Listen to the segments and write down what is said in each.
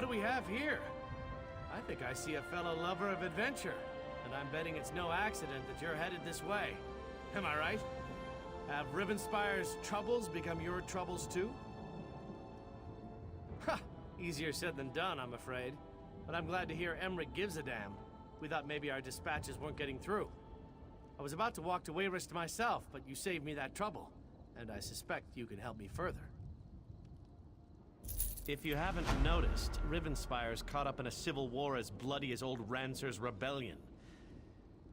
do we have here? I think I see a fellow lover of adventure, and I'm betting it's no accident that you're headed this way. Am I right? Have Riverspire's troubles become your troubles too? Ha! Easier said than done, I'm afraid. But I'm glad to hear Emmerich gives a damn. We thought maybe our dispatches weren't getting through. I was about to walk to Wayrest myself, but you saved me that trouble. And I suspect you can help me further. If you haven't noticed, Riverspire's caught up in a civil war as bloody as old Rancer's rebellion.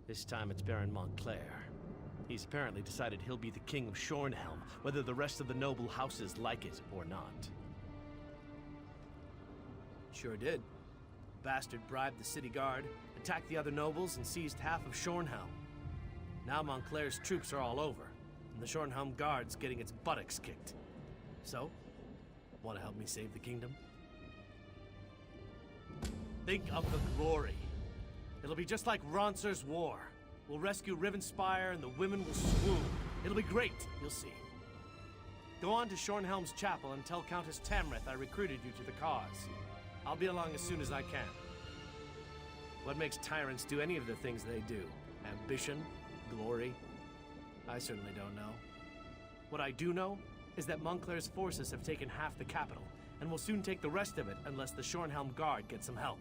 This time it's Baron Montclair. He's apparently decided he'll be the king of Shornhelm, whether the rest of the noble houses like it or not. Sure did. Bastard bribed the city guard, attacked the other nobles, and seized half of Shornhelm. Now Montclair's troops are all over, and the Shornhelm guard's getting its buttocks kicked. So, want to help me save the kingdom? Think of the glory. It'll be just like Rancer's war. We'll rescue Riverspire and the women will swoon. It'll be great, you'll see. Go on to Shornhelm's chapel and tell Countess Tamriel I recruited you to the cause. I'll be along as soon as I can. What makes tyrants do any of the things they do? Ambition? Glory? I certainly don't know. What I do know is that Montclair's forces have taken half the capital, and will soon take the rest of it unless the Shornhelm Guard gets some help.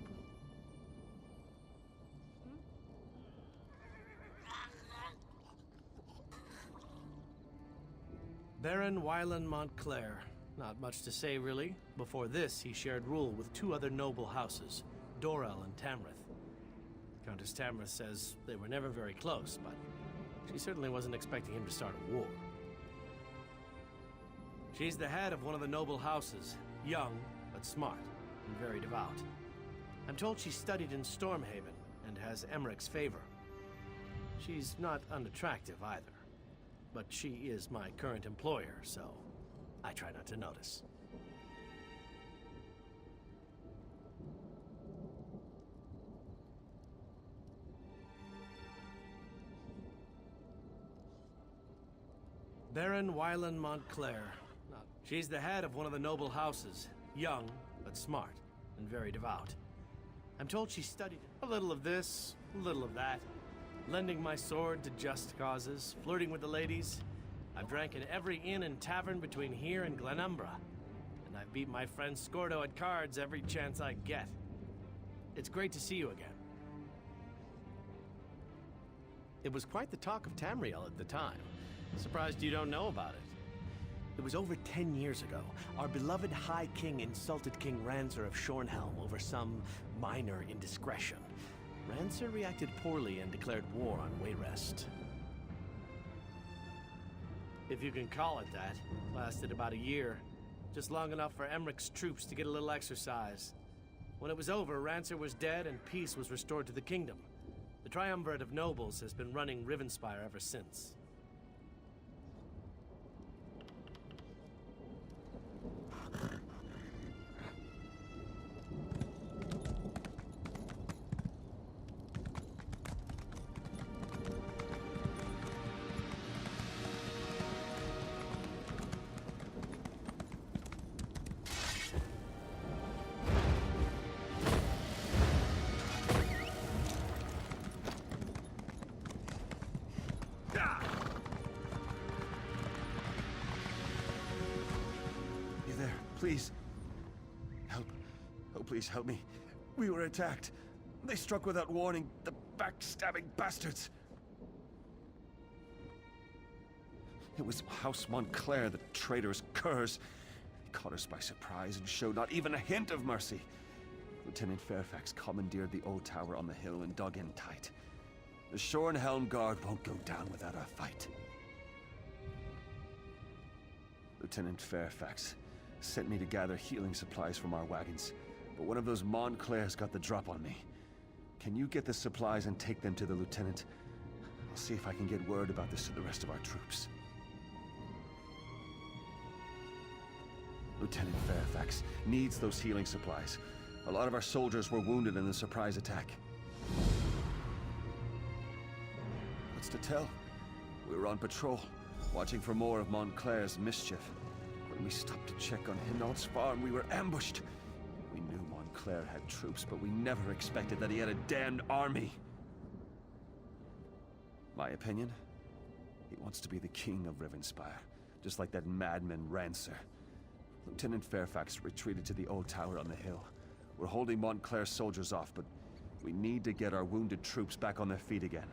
Baron Wylan Montclair. Not much to say, really. Before this, he shared rule with two other noble houses, Dorel and Tamriel. Countess Tamriel says they were never very close, but she certainly wasn't expecting him to start a war. She's the head of one of the noble houses, young, but smart, and very devout. I'm told she studied in Stormhaven, and has Emmerich's favor. She's not unattractive either, but she is my current employer, so I try not to notice. Baron Wylan Montclair. She's the head of one of the noble houses, young, but smart, and very devout. I'm told she studied a little of this, a little of that, lending my sword to just causes, flirting with the ladies. I've drank in every inn and tavern between here and Glenumbra, and I've beat my friend Scordo at cards every chance I get. It's great to see you again. It was quite the talk of Tamriel at the time. Surprised you don't know about it. It was over 10 years ago. Our beloved High King insulted King Rancer of Shornhelm over some minor indiscretion. Rancer reacted poorly and declared war on Wayrest. If you can call it that. Lasted about a year. Just long enough for Emmerich's troops to get a little exercise. When it was over, Rancer was dead and peace was restored to the kingdom. The triumvirate of nobles has been running Riverspire ever since. Please. Help. Oh, please help me. We were attacked. They struck without warning. The backstabbing bastards. It was House Montclair, the traitorous curs. They caught us by surprise and showed not even a hint of mercy. Lieutenant Fairfax commandeered the old tower on the hill and dug in tight. The Shornhelm Guard won't go down without a fight. Lieutenant Fairfax sent me to gather healing supplies from our wagons, but one of those Montclairs got the drop on me. Can you get the supplies and take them to the lieutenant? I'll see if I can get word about this to the rest of our troops. Lieutenant Fairfax needs those healing supplies. A lot of our soldiers were wounded in the surprise attack. What's to tell? We were on patrol, watching for more of Montclair's mischief. When we stopped to check on Hinault's farm, we were ambushed. We knew Montclair Montclair had troops, but we never expected that he had a damned army. My opinion? He wants to be the king of Riverspire, just like that madman Rancer. Lieutenant Fairfax retreated to the old tower on the hill. We're holding Montclair's soldiers off, but we need to get our wounded troops back on their feet again.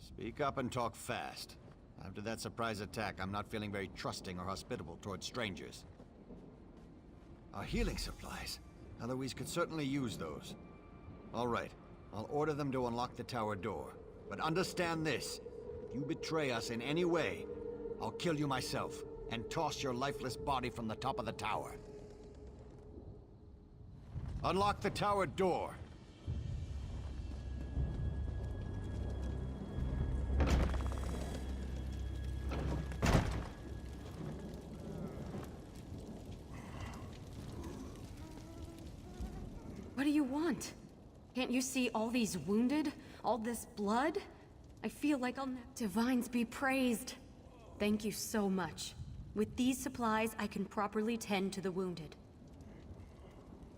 Speak up and talk fast. After that surprise attack, I'm not feeling very trusting or hospitable towards strangers. Our healing supplies. Eloise could certainly use those. All right, I'll order them to unlock the tower door. But understand this. If you betray us in any way, I'll kill you myself and toss your lifeless body from the top of the tower. Unlock the tower door. What do you want? Can't you see all these wounded? All this blood? I feel like I'll never... Divines be praised. Thank you so much. With these supplies, I can properly tend to the wounded.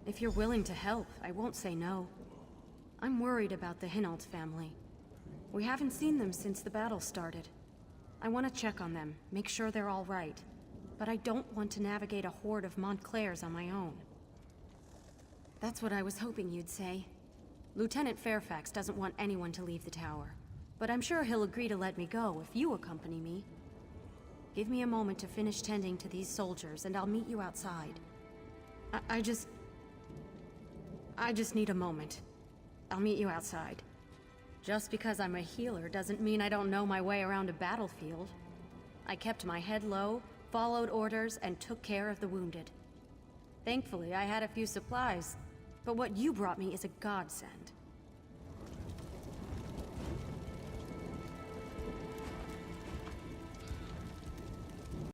If you're willing to help, I won't say no. I'm worried about the Hinault family. We haven't seen them since the battle started. I want to check on them, make sure they're all right. But I don't want to navigate a horde of Montclairs on my own. That's what I was hoping you'd say. Lieutenant Fairfax doesn't want anyone to leave the tower. But I'm sure he'll agree to let me go if you accompany me. Give me a moment to finish tending to these soldiers, and I'll meet you outside. I just need a moment. I'll meet you outside. Just because I'm a healer doesn't mean I don't know my way around a battlefield. I kept my head low, followed orders, and took care of the wounded. Thankfully, I had a few supplies, but what you brought me is a godsend.